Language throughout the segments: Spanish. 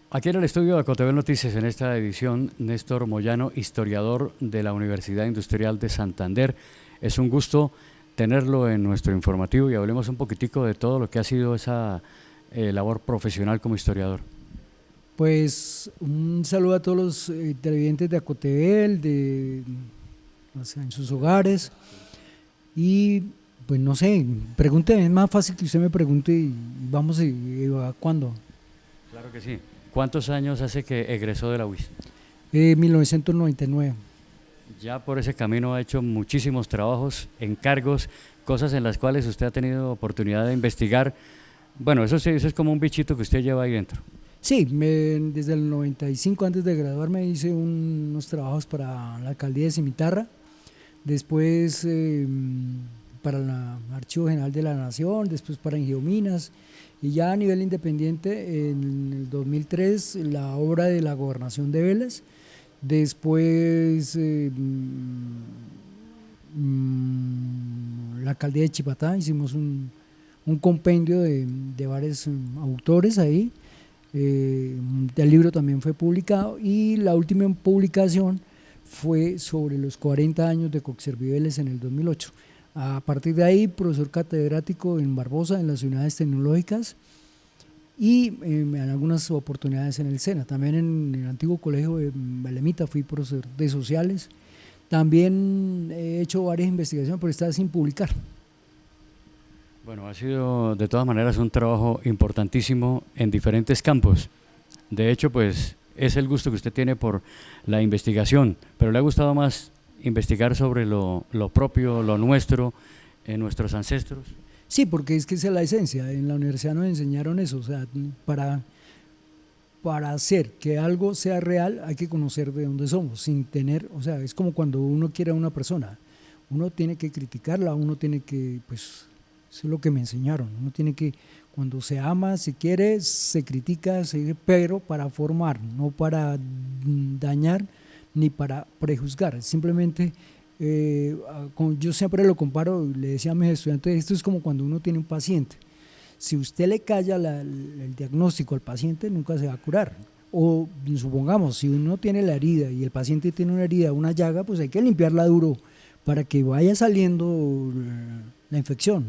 Aquí en el estudio de Cotebel Noticias, en esta edición, Néstor Moyano, historiador de la Universidad Industrial de Santander. Es un gusto tenerlo en nuestro informativo y hablemos un poquitico de todo lo que ha sido esa labor profesional como historiador. Pues un saludo a todos los televidentes de Acotebel, o sea, en sus hogares. Y pues no sé, pregúnteme, es más fácil que usted me pregunte y vamos a cuándo. Claro que sí. ¿Cuántos años hace que egresó de la UIS? 1999. Ya por ese camino ha hecho muchísimos trabajos, encargos, cosas en las cuales usted ha tenido oportunidad de investigar. Bueno, eso sí, eso es como un bichito que usted lleva ahí dentro. Sí, desde el 95, antes de graduarme, hice unos trabajos para la alcaldía de Cimitarra, después para el Archivo General de la Nación, después para Ingeominas, y ya a nivel independiente, en el 2003, la obra de la Gobernación de Vélez, después la alcaldía de Chipatá, hicimos un compendio de varios autores ahí. El libro también fue publicado y la última publicación fue sobre los 40 años de Coxserviveles en el 2008. A partir de ahí, profesor catedrático en Barbosa, en las unidades tecnológicas, y en algunas oportunidades en el SENA. También en el antiguo colegio de Belemita fui profesor de sociales. También he hecho varias investigaciones, pero está sin publicar. Bueno, ha sido de todas maneras un trabajo importantísimo en diferentes campos. De hecho, pues es el gusto que usted tiene por la investigación, pero le ha gustado más investigar sobre lo propio, lo nuestro, nuestros ancestros. Sí, porque es que esa es la esencia. En la universidad nos enseñaron eso. O sea, para hacer que algo sea real hay que conocer de dónde somos, sin tener, o sea, es como cuando uno quiere a una persona, uno tiene que criticarla, uno tiene que, pues, eso es lo que me enseñaron, uno tiene que, cuando se ama, se quiere, se critica, pero para formar, no para dañar ni para prejuzgar, simplemente, yo siempre lo comparo, le decía a mis estudiantes, esto es como cuando uno tiene un paciente, si usted le calla el diagnóstico al paciente, nunca se va a curar. O supongamos, si uno tiene la herida y el paciente tiene una herida, una llaga, pues hay que limpiarla duro para que vaya saliendo la infección.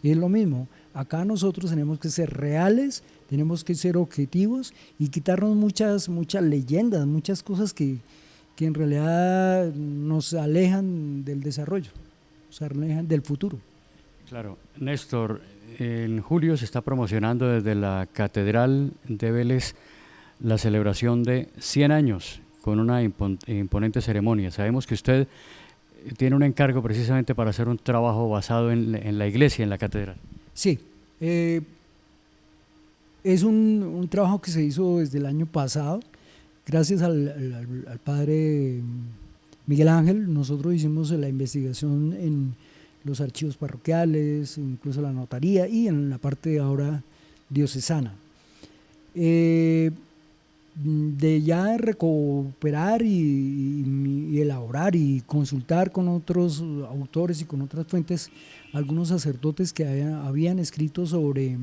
Y es lo mismo, acá nosotros tenemos que ser reales, tenemos que ser objetivos y quitarnos muchas leyendas, muchas cosas que en realidad nos alejan del desarrollo, nos alejan del futuro. Claro, Néstor, en julio se está promocionando desde la Catedral de Vélez la celebración de 100 años con una imponente ceremonia. Sabemos que usted tiene un encargo precisamente para hacer un trabajo basado en la iglesia, en la catedral. Sí, es un trabajo que se hizo desde el año pasado, gracias al padre Miguel Ángel. Nosotros hicimos la investigación en los archivos parroquiales, incluso la notaría y en la parte ahora diocesana. De ya recuperar y elaborar y consultar con otros autores y con otras fuentes, algunos sacerdotes que habían escrito sobre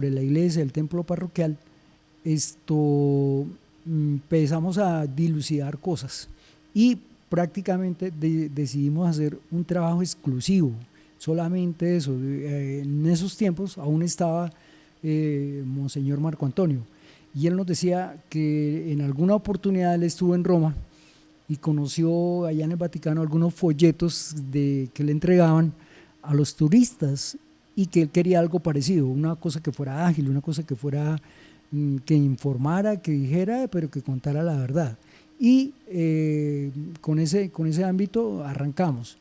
la iglesia, el templo parroquial, empezamos a dilucidar cosas y prácticamente decidimos hacer un trabajo exclusivo, solamente eso. En esos tiempos aún estaba Monseñor Marco Antonio, y él nos decía que en alguna oportunidad él estuvo en Roma y conoció allá en el Vaticano algunos folletos que le entregaban a los turistas, y que él quería algo parecido, una cosa que fuera ágil, una cosa que fuera, que informara, que dijera, pero que contara la verdad. Y con ese ámbito arrancamos.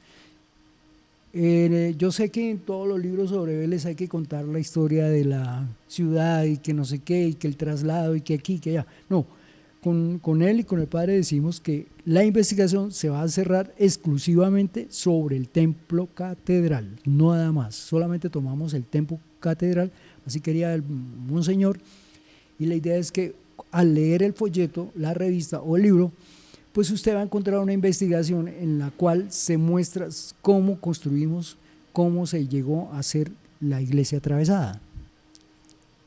Yo sé que en todos los libros sobre Vélez hay que contar la historia de la ciudad y que no sé qué, y que el traslado y que aquí, que allá. No, con él y con el padre decimos que la investigación se va a cerrar exclusivamente sobre el templo catedral, no nada más, solamente tomamos el templo catedral, así quería el monseñor, y la idea es que al leer el folleto, la revista o el libro, pues usted va a encontrar una investigación en la cual se muestra cómo construimos, cómo se llegó a hacer la iglesia atravesada.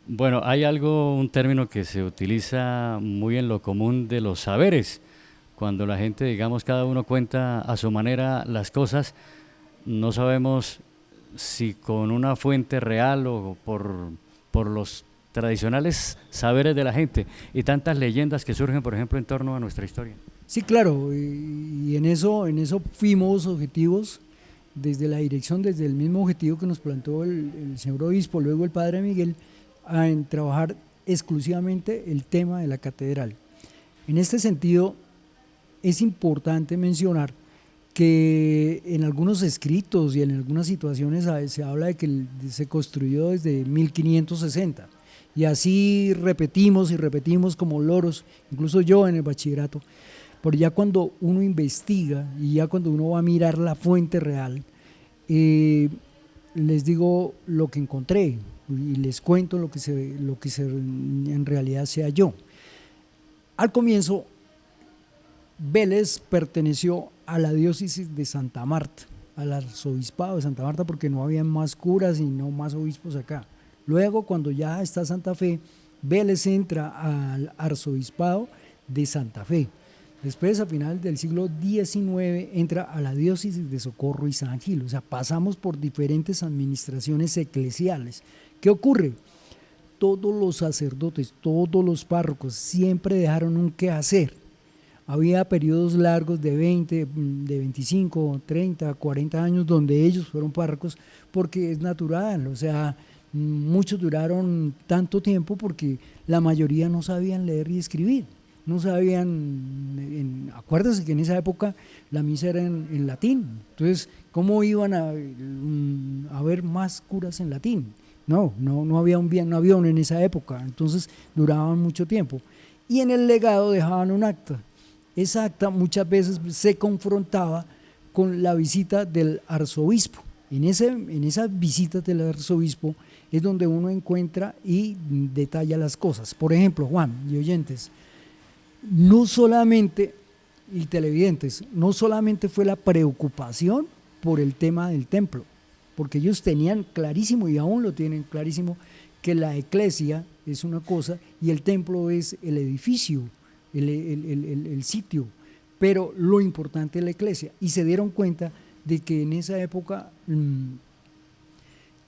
Bueno, hay algo, un término que se utiliza muy en lo común de los saberes. Cuando la gente, digamos, cada uno cuenta a su manera las cosas, no sabemos si con una fuente real o por los tradicionales saberes de la gente y tantas leyendas que surgen, por ejemplo, en torno a nuestra historia. Sí, claro, y en eso fuimos objetivos desde la dirección, desde el mismo objetivo que nos plantó el señor obispo, luego el padre Miguel, en trabajar exclusivamente el tema de la catedral. En este sentido, es importante mencionar que en algunos escritos y en algunas situaciones se habla de que se construyó desde 1560 y así repetimos y repetimos como loros, incluso yo en el bachillerato, pero ya cuando uno investiga y ya cuando uno va a mirar la fuente real, eh, les digo lo que encontré y les cuento lo que en realidad se halló. Al comienzo, Vélez perteneció a la diócesis de Santa Marta, al arzobispado de Santa Marta, porque no había más curas y no más obispos acá. Luego, cuando ya está Santa Fe, Vélez entra al arzobispado de Santa Fe. Después, a final del siglo XIX, entra a la diócesis de Socorro y San Gil. O sea, pasamos por diferentes administraciones eclesiales. ¿Qué ocurre? Todos los sacerdotes, todos los párrocos siempre dejaron un quehacer. Había periodos largos de 20, de 25, 30, 40 años donde ellos fueron párrocos porque es natural, o sea, muchos duraron tanto tiempo porque la mayoría no sabían leer y escribir, no sabían, acuérdense que en esa época la misa era en latín, entonces, ¿cómo iban a haber más curas en latín? No había no había uno en esa época, entonces duraban mucho tiempo. Y en el legado dejaban un acta. Esa acta muchas veces se confrontaba con la visita del arzobispo. En esas visitas del arzobispo es donde uno encuentra y detalla las cosas. Por ejemplo, Juan y oyentes, no solamente, y televidentes, no solamente fue la preocupación por el tema del templo, porque ellos tenían clarísimo y aún lo tienen clarísimo que la iglesia es una cosa y el templo es el edificio, el sitio, pero lo importante es la iglesia. Y se dieron cuenta de que en esa época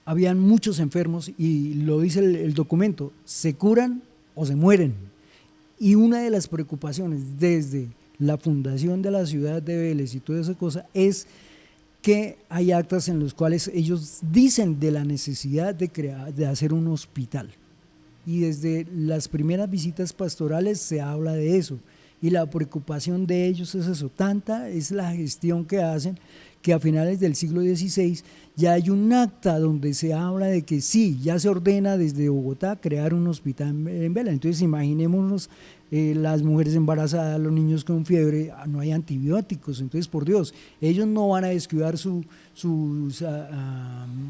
habían muchos enfermos y lo dice el documento, se curan o se mueren. Y una de las preocupaciones desde la fundación de la ciudad de Vélez y toda esa cosa es que hay actas en los cuales ellos dicen de la necesidad de hacer un hospital. Y desde las primeras visitas pastorales se habla de eso. Y la preocupación de ellos es eso. Tanta es la gestión que hacen que a finales del siglo XVI ya hay un acta donde se habla de que sí, ya se ordena desde Bogotá crear un hospital en Vélez. Entonces imaginémonos las mujeres embarazadas, los niños con fiebre, no hay antibióticos, entonces por Dios, ellos no van a descuidar sus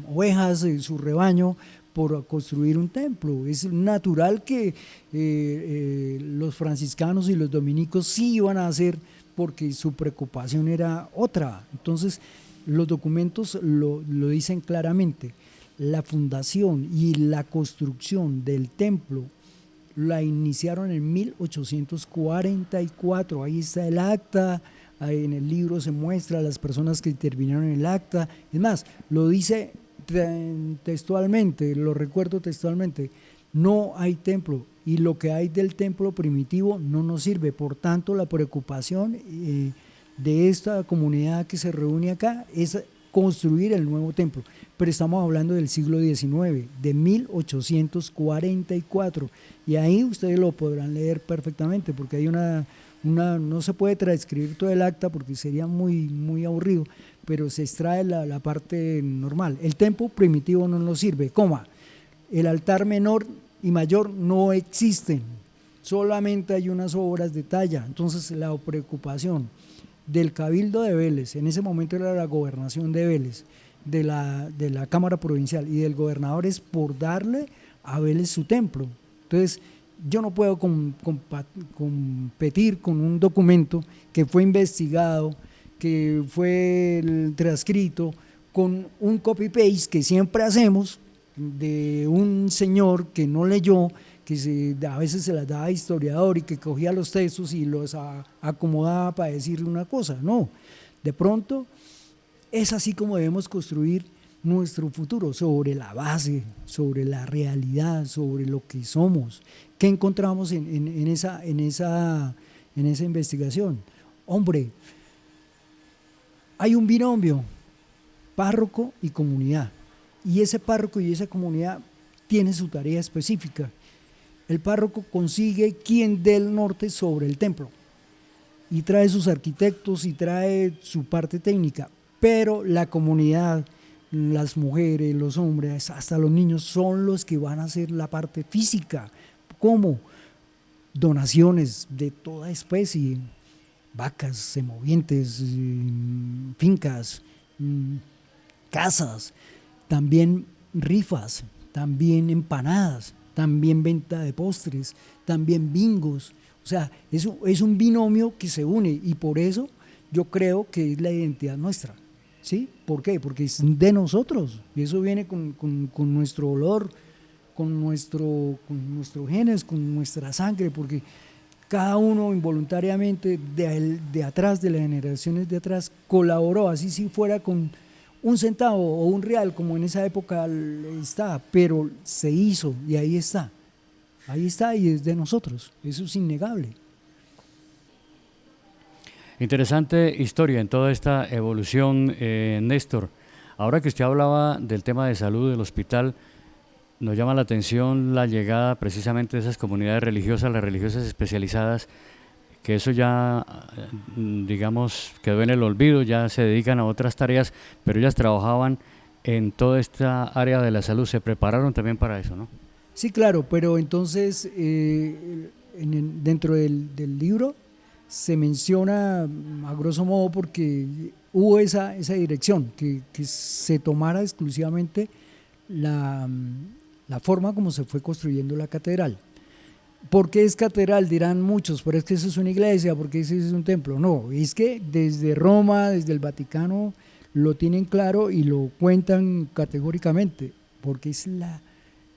ovejas, su rebaño, por construir un templo. Es natural que los franciscanos y los dominicos sí iban a hacer porque su preocupación era otra. Entonces los documentos lo dicen claramente. La fundación y la construcción del templo la iniciaron en 1844, ahí está el acta, ahí en el libro se muestra las personas que intervinieron en el acta, es más, lo dice textualmente, lo recuerdo textualmente, no hay templo y lo que hay del templo primitivo no nos sirve, por tanto la preocupación de esta comunidad que se reúne acá es construir el nuevo templo, pero estamos hablando del siglo XIX, de 1844, y ahí ustedes lo podrán leer perfectamente, porque hay no se puede transcribir todo el acta porque sería muy aburrido, pero se extrae la parte normal. El templo primitivo no nos sirve, el altar menor y mayor no existen, solamente hay unas obras de talla, entonces la preocupación del Cabildo de Vélez, en ese momento era la gobernación de Vélez, de la Cámara Provincial y del gobernador es por darle a Vélez su templo. Entonces, yo no puedo competir con un documento que fue investigado, que fue transcrito, con un copy-paste que siempre hacemos de un señor que no leyó, que a veces se las daba historiador y que cogía los textos y los acomodaba para decir una cosa. No, de pronto es así como debemos construir nuestro futuro, sobre la base, sobre la realidad, sobre lo que somos. ¿Qué encontramos en esa investigación? Hombre, hay un binomio, párroco y comunidad, y ese párroco y esa comunidad tiene su tarea específica. El párroco consigue quien dé el norte sobre el templo y trae sus arquitectos y trae su parte técnica, pero la comunidad, las mujeres, los hombres, hasta los niños son los que van a hacer la parte física. ¿Cómo? Donaciones de toda especie, vacas, semovientes, fincas, casas, también rifas, también empanadas, también venta de postres, también bingos. O sea, eso es un binomio que se une y por eso yo creo que es la identidad nuestra. ¿Sí? ¿Por qué? Porque es de nosotros y eso viene con nuestro olor, con nuestros genes, con nuestra sangre, porque cada uno involuntariamente de atrás, de las generaciones de atrás, colaboró, así si fuera con un centavo o un real, como en esa época está, pero se hizo y ahí está y es de nosotros, eso es innegable. Interesante historia en toda esta evolución, Néstor. Ahora que usted hablaba del tema de salud del hospital, nos llama la atención la llegada precisamente de esas comunidades religiosas, las religiosas especializadas, que eso ya, digamos, quedó en el olvido, ya se dedican a otras tareas, pero ellas trabajaban en toda esta área de la salud, se prepararon también para eso, ¿no? Sí, claro, pero entonces dentro del libro se menciona a grosso modo porque hubo esa dirección, que se tomara exclusivamente la forma como se fue construyendo la catedral. ¿Por qué es catedral? Dirán muchos, pero es que eso es una iglesia, porque ese es un templo. No, es que desde Roma, desde el Vaticano, lo tienen claro y lo cuentan categóricamente, porque es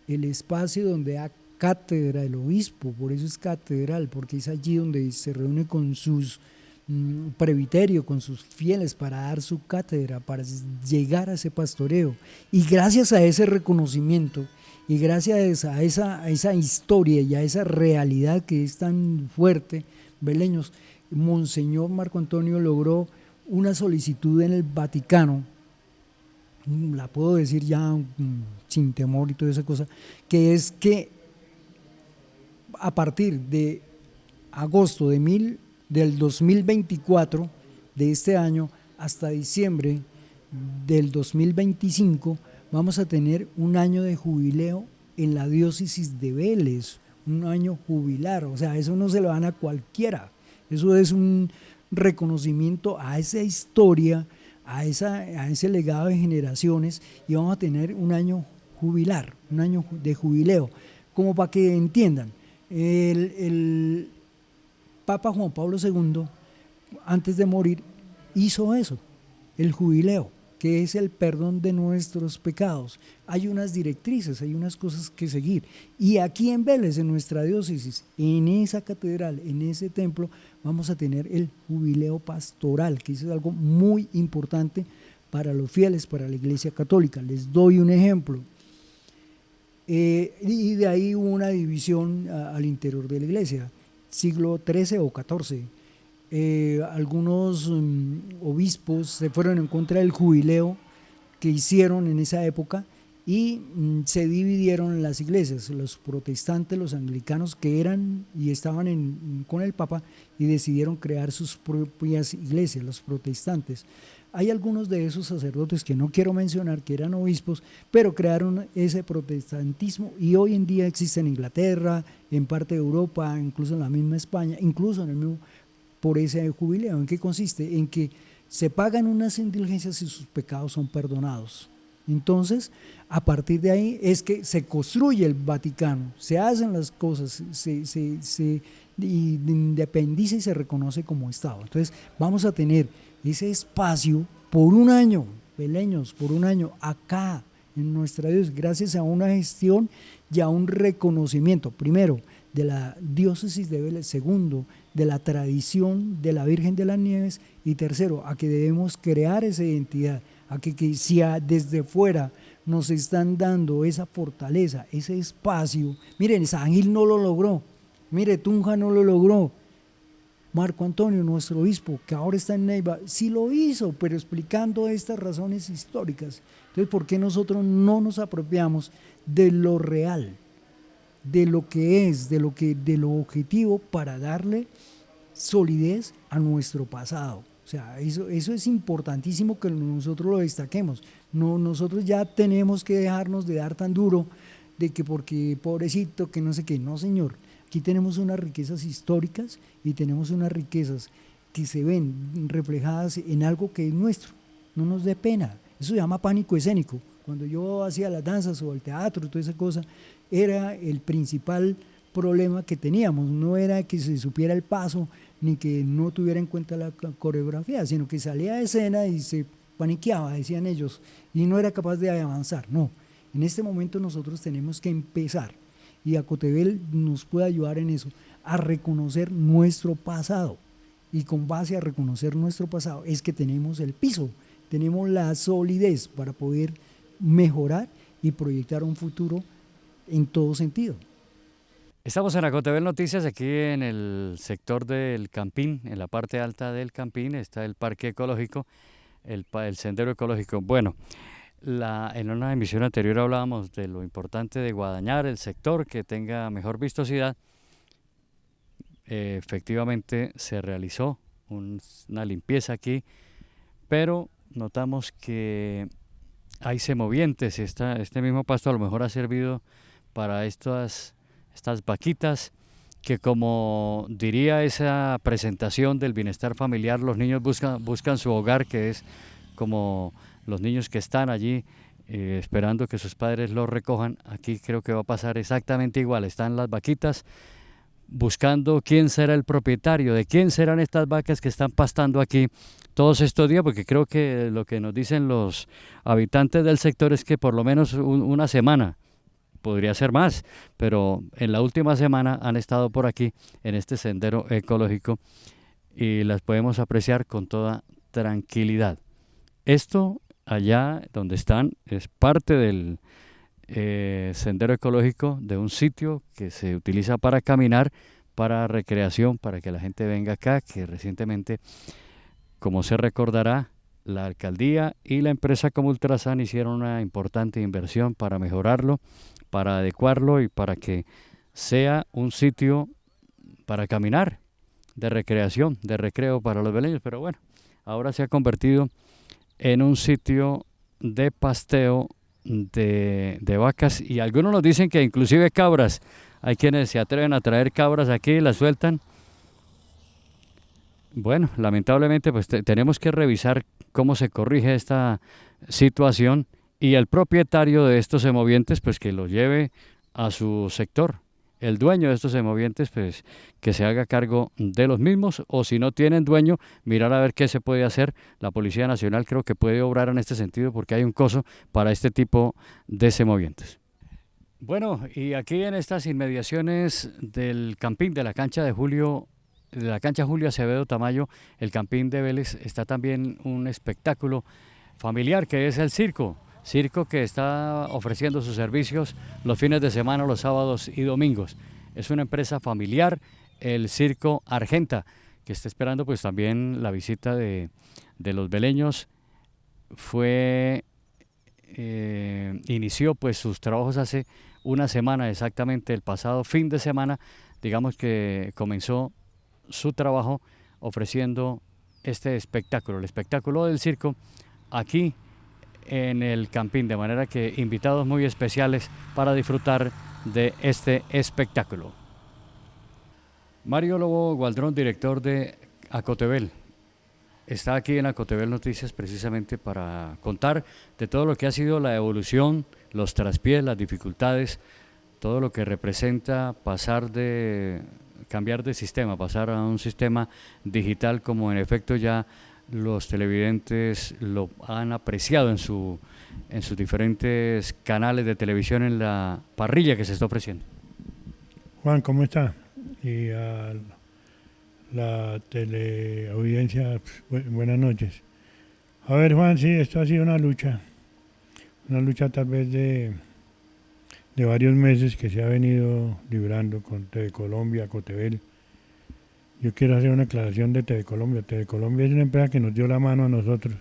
el espacio donde da cátedra del obispo, por eso es catedral, porque es allí donde se reúne con sus presbiterio, con sus fieles para dar su cátedra, para llegar a ese pastoreo. Y gracias a ese reconocimiento y gracias a esa historia y a esa realidad que es tan fuerte, Beleños, Monseñor Marco Antonio logró una solicitud en el Vaticano, la puedo decir ya sin temor y toda esa cosa, que es que a partir de agosto del 2024 de este año hasta diciembre del 2025 vamos a tener un año de jubileo en la diócesis de Vélez, un año jubilar, o sea, eso no se lo dan a cualquiera, eso es un reconocimiento a esa historia, a ese legado de generaciones y vamos a tener un año jubilar, un año de jubileo, como para que entiendan. El Papa Juan Pablo II, antes de morir, hizo eso, el jubileo, que es el perdón de nuestros pecados. Hay unas directrices, hay unas cosas que seguir. Y aquí en Vélez, en nuestra diócesis, en esa catedral, en ese templo, vamos a tener el jubileo pastoral, que eso es algo muy importante para los fieles, para la Iglesia Católica. Les doy un ejemplo. Y de ahí hubo una división al interior de la Iglesia, siglo XIII o XIV. Algunos obispos se fueron en contra del jubileo que hicieron en esa época y se dividieron las iglesias, los protestantes, los anglicanos que eran y estaban con el Papa y decidieron crear sus propias iglesias, los protestantes. Hay algunos de esos sacerdotes que no quiero mencionar que eran obispos, pero crearon ese protestantismo y hoy en día existe en Inglaterra, en parte de Europa, incluso en la misma España, incluso en el mismo, por ese jubileo. ¿En qué consiste? En que se pagan unas indulgencias y sus pecados son perdonados. Entonces, a partir de ahí es que se construye el Vaticano, se hacen las cosas, se independiza y se reconoce como Estado. Entonces, vamos a tener ese espacio por un año, Beleños, por un año, acá, en nuestra diócesis, gracias a una gestión y a un reconocimiento, primero, de la diócesis de Vélez, segundo, de la tradición de la Virgen de las Nieves, y tercero, a que debemos crear esa identidad, a que si desde fuera nos están dando esa fortaleza, ese espacio. Miren, San Gil no lo logró, mire, Tunja no lo logró, Marco Antonio, nuestro obispo, que ahora está en Neiva, sí lo hizo, pero explicando estas razones históricas. Entonces, ¿por qué nosotros no nos apropiamos de lo real, de lo que es, de lo objetivo, para darle solidez a nuestro pasado? O sea, eso es importantísimo que nosotros lo destaquemos. No, nosotros ya tenemos que dejarnos de dar tan duro de que porque pobrecito, que no sé qué. No, señor. Aquí tenemos unas riquezas históricas y tenemos unas riquezas que se ven reflejadas en algo que es nuestro. No nos dé pena. Eso se llama pánico escénico. Cuando yo hacía las danzas o el teatro, toda esa cosa, era el principal problema que teníamos. No era que se supiera el paso ni que no tuviera en cuenta la coreografía, sino que salía de escena y se paniqueaba, decían ellos, y no era capaz de avanzar. No, en este momento nosotros tenemos que empezar, y Acotebel nos puede ayudar en eso, a reconocer nuestro pasado, y con base a reconocer nuestro pasado es que tenemos el piso, tenemos la solidez para poder mejorar y proyectar un futuro en todo sentido. Estamos en Acotebel Noticias, aquí en el sector del Campín, en la parte alta del Campín está el parque ecológico, el sendero ecológico. Bueno, en una emisión anterior hablábamos de lo importante de guadañar el sector, que tenga mejor vistosidad. Efectivamente se realizó una limpieza aquí, pero notamos que hay semovientes. Este mismo pasto a lo mejor ha servido para estas vaquitas, que, como diría esa presentación del bienestar familiar, los niños buscan su hogar, que es como los niños que están allí esperando que sus padres los recojan. Aquí creo que va a pasar exactamente igual. Están las vaquitas buscando quién será el propietario, de quién serán estas vacas que están pastando aquí todos estos días, porque creo que lo que nos dicen los habitantes del sector es que por lo menos una semana, podría ser más, pero en la última semana han estado por aquí en este sendero ecológico y las podemos apreciar con toda tranquilidad. Esto allá donde están es parte del sendero ecológico, de un sitio que se utiliza para caminar, para recreación, para que la gente venga acá, que recientemente, como se recordará, la alcaldía y la empresa Comultrasan hicieron una importante inversión para mejorarlo, para adecuarlo y para que sea un sitio para caminar, de recreación, de recreo para los beleños. Pero bueno, ahora se ha convertido en un sitio de pasteo de vacas, y algunos nos dicen que inclusive cabras. Hay quienes se atreven a traer cabras aquí y las sueltan. Bueno, lamentablemente pues tenemos que revisar cómo se corrige esta situación, y el propietario de estos semovientes pues que lo lleve a su sector. El dueño de estos semovientes pues que se haga cargo de los mismos, o si no tienen dueño, mirar a ver qué se puede hacer. La Policía Nacional creo que puede obrar en este sentido, porque hay un coso para este tipo de semovientes. Bueno, y aquí en estas inmediaciones del Campín, de la cancha Julio Acevedo Tamayo, el Campín de Vélez, está también un espectáculo familiar que es el circo que está ofreciendo sus servicios los fines de semana, los sábados y domingos. Es una empresa familiar, el Circo Argenta, que está esperando pues también la visita de los veleños. Inició pues sus trabajos hace una semana exactamente, el pasado fin de semana, digamos que comenzó su trabajo ofreciendo este espectáculo, el espectáculo del circo, aquí en el Campín, de manera que invitados muy especiales para disfrutar de este espectáculo. Mario Lobo Gualdrón, director de Acotebel, está aquí en Acotebel Noticias precisamente para contar de todo lo que ha sido la evolución, los traspiés, las dificultades, todo lo que representa cambiar de sistema, pasar a un sistema digital, como en efecto ya los televidentes lo han apreciado en sus diferentes canales de televisión en la parrilla que se está ofreciendo. Juan, ¿cómo está? Y a la teleaudiencia, buenas noches. A ver, Juan, sí, esto ha sido una lucha tal vez de varios meses que se ha venido librando con TV Colombia, Cotevel. Yo quiero hacer una aclaración de TV Colombia. TV Colombia es una empresa que nos dio la mano a nosotros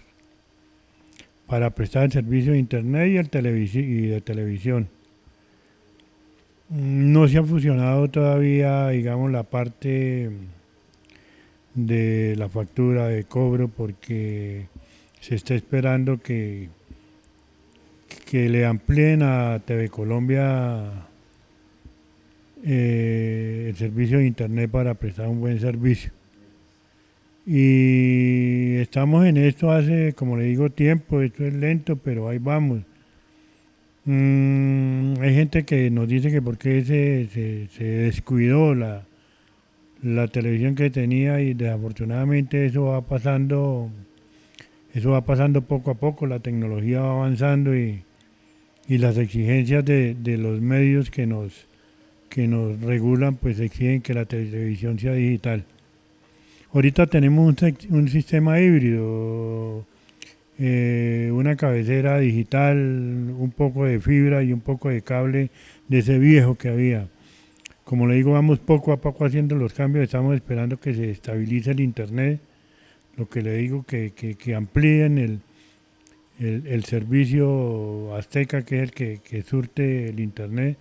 para prestar el servicio de internet y de televisión. No se ha fusionado todavía, digamos, la parte de la factura de cobro porque se está esperando que le amplíen a TV Colombia el servicio de internet para prestar un buen servicio. Y estamos en esto hace, como le digo, tiempo. Esto es lento, pero ahí vamos. Hay gente que nos dice que por qué se descuidó la televisión que tenía, y desafortunadamente eso va pasando poco a poco. La tecnología va avanzando y las exigencias de los medios que nos regulan pues exigen que la televisión sea digital. Ahorita tenemos un sistema híbrido, una cabecera digital, un poco de fibra y un poco de cable de ese viejo que había. Como le digo, vamos poco a poco haciendo los cambios, estamos esperando que se estabilice el internet, lo que le digo, que amplíen el servicio Azteca, que es el que surte el internet,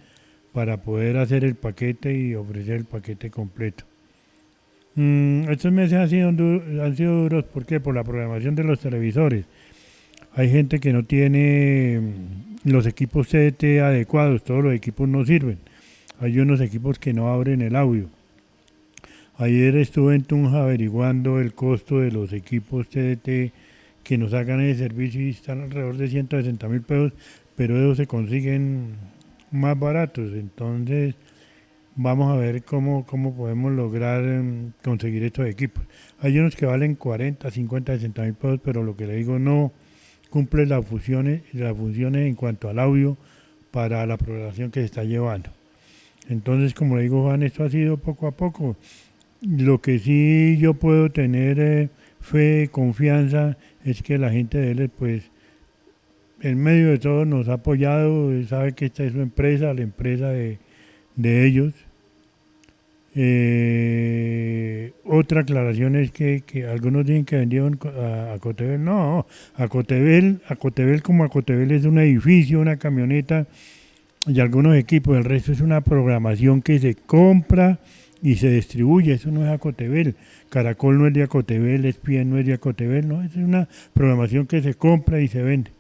para poder hacer el paquete y ofrecer el paquete completo. Estos meses han sido duros, ¿por qué? Por la programación de los televisores. Hay gente que no tiene los equipos CDT adecuados, todos los equipos no sirven. Hay unos equipos que no abren el audio. Ayer estuve en Tunja averiguando el costo de los equipos CDT que nos hagan ese servicio y están alrededor de 160.000 pesos, pero ellos se consiguen más baratos. Entonces vamos a ver cómo podemos lograr conseguir estos equipos. Hay unos que valen 40, 50, 60.000 pesos, pero lo que le digo, no cumple las funciones en cuanto al audio para la programación que se está llevando. Entonces, como le digo, Juan, esto ha sido poco a poco. Lo que sí yo puedo tener fe, confianza, es que la gente de él, pues, en medio de todo nos ha apoyado, sabe que esta es su empresa, la empresa de ellos. Otra aclaración es que algunos dicen que vendieron a Cotevel. No, a Cotevel como a Cotevel es un edificio, una camioneta y algunos equipos. El resto es una programación que se compra y se distribuye. Eso no es Acotevel. Caracol no es de Acotevel, ESPN no es de Acotevel, no, es una programación que se compra y se vende.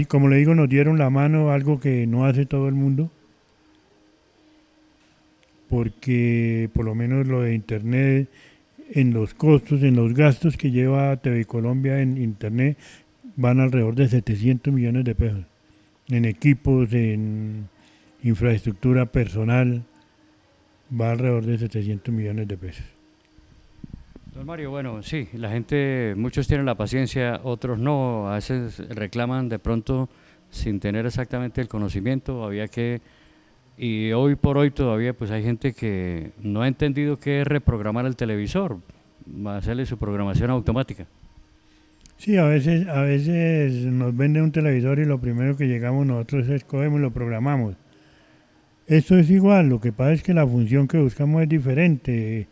Como le digo, nos dieron la mano, algo que no hace todo el mundo, porque por lo menos lo de internet, en los costos, en los gastos que lleva TV Colombia en internet, van alrededor de 700 millones de pesos, en equipos, en infraestructura personal, va alrededor de 700 millones de pesos. Don Mario, bueno, sí, la gente, muchos tienen la paciencia, otros no, a veces reclaman de pronto sin tener exactamente el conocimiento, y hoy por hoy todavía pues hay gente que no ha entendido qué es reprogramar el televisor, hacerle su programación automática. Sí, a veces nos venden un televisor y lo primero que llegamos nosotros es cogemos y lo programamos. Esto es igual, lo que pasa es que la función que buscamos es diferente.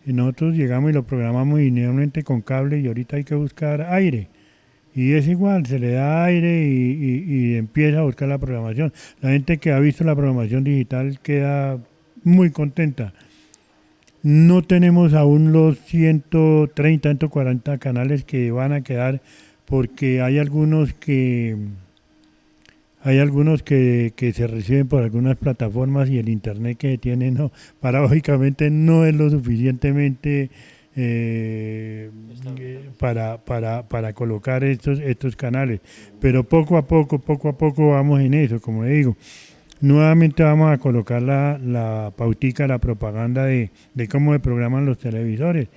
Nosotros llegamos y lo programamos inicialmente con cable y ahorita hay que buscar aire. Y es igual, se le da aire y empieza a buscar la programación. La gente que ha visto la programación digital queda muy contenta. No tenemos aún los 130, 140 canales que van a quedar, porque hay algunos que se reciben por algunas plataformas y el internet que tienen, no, paradójicamente no es lo suficientemente para colocar estos canales. Pero poco a poco vamos en eso, como le digo. Nuevamente vamos a colocar la pautica, la propaganda de cómo se programan los televisores.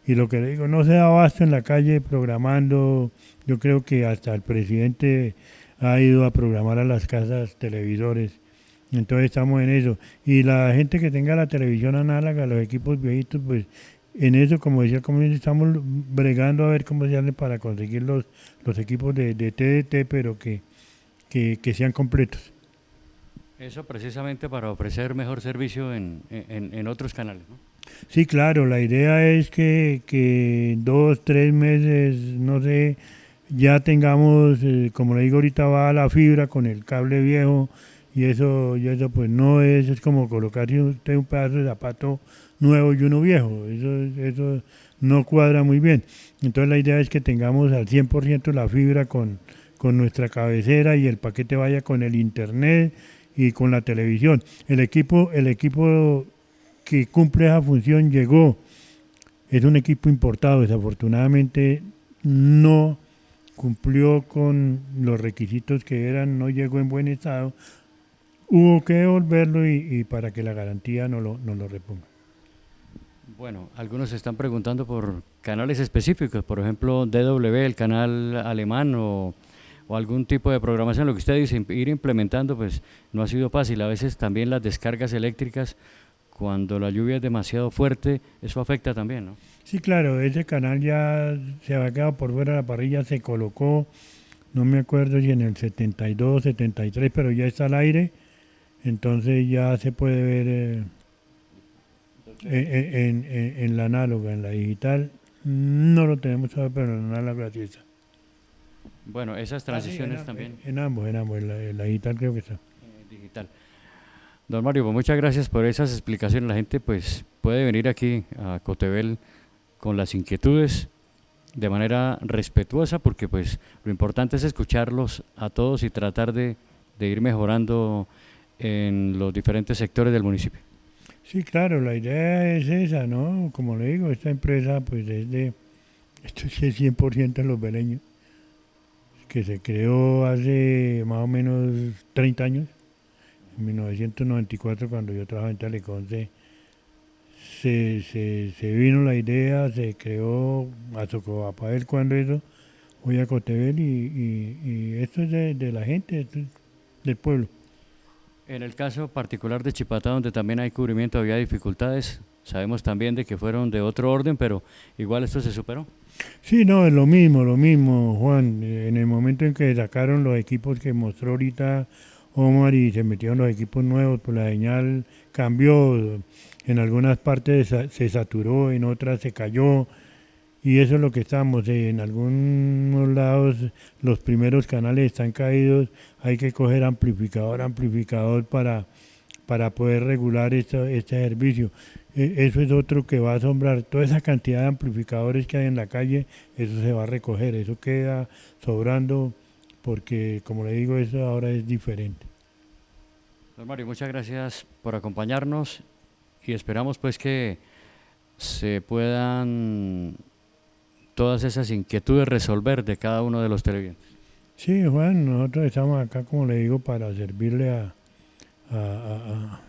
y lo que le digo, no se da abasto en la calle programando. Yo creo que hasta el presidente ha ido a programar a las casas televisores. Entonces estamos en eso. Y la gente que tenga la televisión análoga, los equipos viejitos, pues en eso, como decía el comunista, estamos bregando a ver cómo se hace para conseguir los equipos de TDT, pero que sean completos. Eso precisamente para ofrecer mejor servicio en otros canales, ¿no? Sí, claro, la idea es que en 2, 3 meses, no sé, ya tengamos, como le digo ahorita, va la fibra con el cable viejo, y eso pues no es como colocarse usted un pedazo de zapato nuevo y uno viejo, eso no cuadra muy bien. Entonces la idea es que tengamos al 100% la fibra con nuestra cabecera, y el paquete vaya con el internet y con la televisión. El equipo que cumple esa función llegó, es un equipo importado, desafortunadamente no cumplió con los requisitos que eran, no llegó en buen estado, hubo que devolverlo y para que la garantía no lo reponga. Bueno, algunos se están preguntando por canales específicos, por ejemplo DW, el canal alemán o algún tipo de programación. Lo que usted dice, ir implementando, pues no ha sido fácil. A veces también las descargas eléctricas, cuando la lluvia es demasiado fuerte, eso afecta también, ¿no? Sí, claro, ese canal ya se había quedado por fuera de la parrilla, se colocó, no me acuerdo si en el 72, 73, pero ya está al aire, entonces ya se puede ver en la análoga, en la digital. No lo tenemos todavía, pero en la análoga sí está. Bueno, esas transiciones también. En ambos, en la digital creo que está. Digital. Don Mario, pues muchas gracias por esas explicaciones. La gente pues puede venir aquí a Cotevel con las inquietudes de manera respetuosa, porque pues lo importante es escucharlos a todos y tratar de ir mejorando en los diferentes sectores del municipio. Sí, claro, la idea es esa, ¿no? Como le digo, esta empresa pues esto sí es 100% en los beleños, que se creó hace más o menos 30 años, en 1994, cuando yo trabajaba en Teleconce. Se vino la idea, se creó a Socovapael cuando eso, voy a Cotevel y esto es de la gente, esto es del pueblo. En el caso particular de Chipatá, donde también hay cubrimiento, había dificultades. Sabemos también de que fueron de otro orden, pero igual esto se superó. Sí, no, es lo mismo, Juan. En el momento en que sacaron los equipos que mostró ahorita Omar y se metieron los equipos nuevos, pues la señal cambió. En algunas partes se saturó, en otras se cayó, y eso es lo que estamos. En algunos lados los primeros canales están caídos, hay que coger amplificador para poder regular este servicio. Eso es otro que va a asombrar. Toda esa cantidad de amplificadores que hay en la calle, eso se va a recoger, eso queda sobrando, porque como le digo, eso ahora es diferente. Don Mario, muchas gracias por acompañarnos y esperamos pues que se puedan todas esas inquietudes resolver de cada uno de los televidentes. Sí, Juan, nosotros estamos acá, como le digo, para servirle a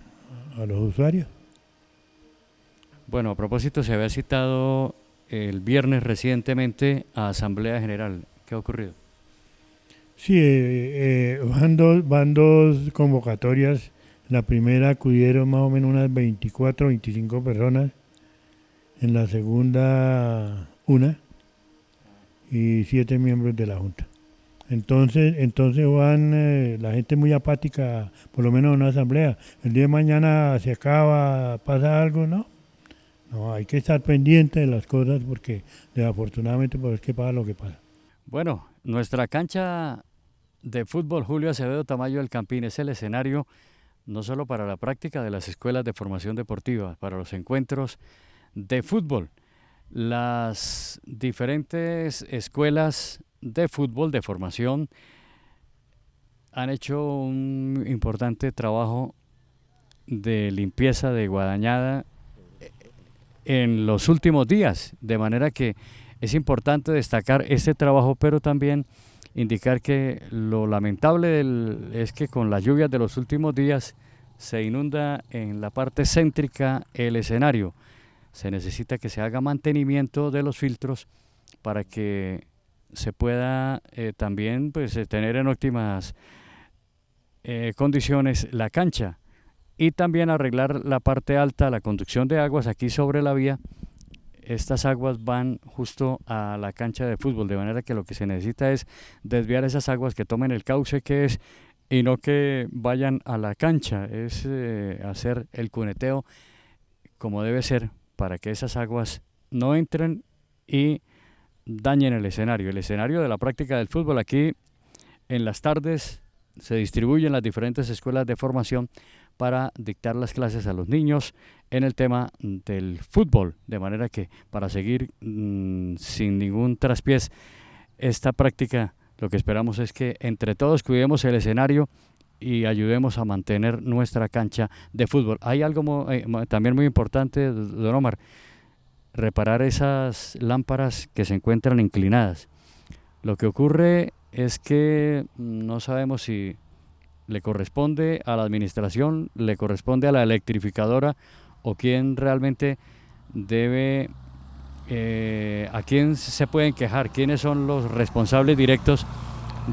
los usuarios. Bueno, a propósito, se había citado el viernes recientemente a Asamblea General. ¿Qué ha ocurrido? Sí, van dos convocatorias. La primera acudieron más o menos unas 24 o 25 personas. En la segunda, una. Y 7 miembros de la Junta. Entonces Juan, la gente muy apática, por lo menos en una asamblea. El día de mañana se acaba, pasa algo, ¿no? No, hay que estar pendiente de las cosas, porque desafortunadamente pues es que pasa lo que pasa. Bueno, nuestra cancha de fútbol Julio Acevedo Tamayo del Campín es el escenario no solo para la práctica de las escuelas de formación deportiva, para los encuentros de fútbol. Las diferentes escuelas de fútbol de formación han hecho un importante trabajo de limpieza de guadañada en los últimos días, de manera que es importante destacar este trabajo, pero también indicar que lo lamentable es que con las lluvias de los últimos días se inunda en la parte céntrica el escenario. se necesita que se haga mantenimiento de los filtros para que se pueda también pues, tener en óptimas condiciones la cancha y también arreglar la parte alta, la conducción de aguas aquí sobre la vía. Estas aguas van justo a la cancha de fútbol, de manera que lo que se necesita es desviar esas aguas que tomen el cauce que es y no que vayan a la cancha, es hacer el cuneteo como debe ser para que esas aguas no entren y dañen el escenario. El escenario de la práctica del fútbol aquí en las tardes se distribuyen las diferentes escuelas de formación para dictar las clases a los niños en el tema del fútbol, de manera que para seguir sin ningún traspiés esta práctica, lo que esperamos es que entre todos cuidemos el escenario y ayudemos a mantener nuestra cancha de fútbol. Hay algo también muy importante, don Omar, reparar esas lámparas que se encuentran inclinadas. Lo que ocurre es que no sabemos si le corresponde a la administración, le corresponde a la electrificadora o quién realmente debe, a quién se pueden quejar, quiénes son los responsables directos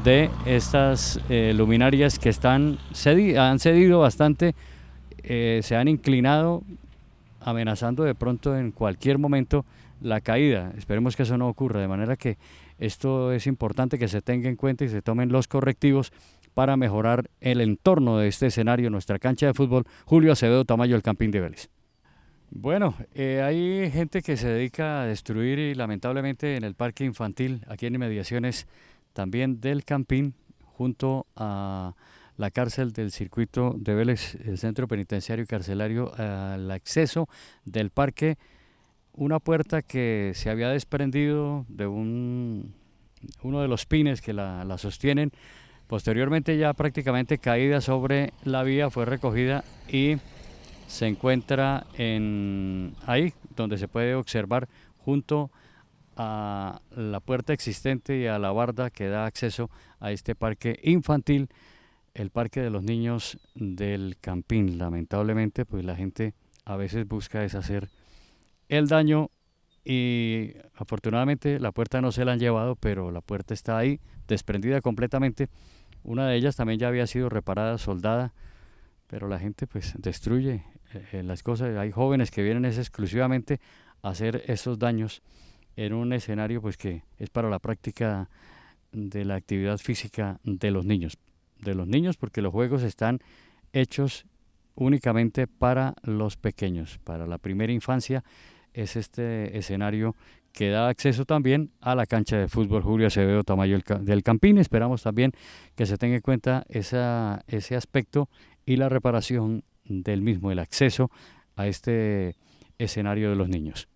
de estas luminarias que han cedido bastante, se han inclinado, amenazando de pronto en cualquier momento la caída. Esperemos que eso no ocurra, de manera que esto es importante que se tenga en cuenta y se tomen los correctivos para mejorar el entorno de este escenario, nuestra cancha de fútbol, Julio Acevedo Tamayo, el Campín de Vélez. Bueno, hay gente que se dedica a destruir y lamentablemente en el parque infantil, aquí en inmediaciones también del Campín, junto a la cárcel del circuito de Vélez, el centro penitenciario y carcelario, al acceso del parque, una puerta que se había desprendido de uno de los pines que la sostienen. Posteriormente, ya prácticamente caída sobre la vía, fue recogida y se encuentra ahí donde se puede observar junto a la puerta existente y a la barda que da acceso a este parque infantil, el parque de los niños del Campín. Lamentablemente, pues la gente a veces busca deshacer el daño y afortunadamente la puerta no se la han llevado, pero la puerta está ahí desprendida completamente. Una de ellas también ya había sido reparada, soldada, pero la gente pues destruye las cosas. Hay jóvenes que vienen exclusivamente a hacer esos daños en un escenario pues que es para la práctica de la actividad física de los niños. De los niños, porque los juegos están hechos únicamente para los pequeños, para la primera infancia. Es este escenario que da acceso también a la cancha de fútbol Julio Acevedo Tamayo del Campín. Esperamos también que se tenga en cuenta ese aspecto y la reparación del mismo, el acceso a este escenario de los niños.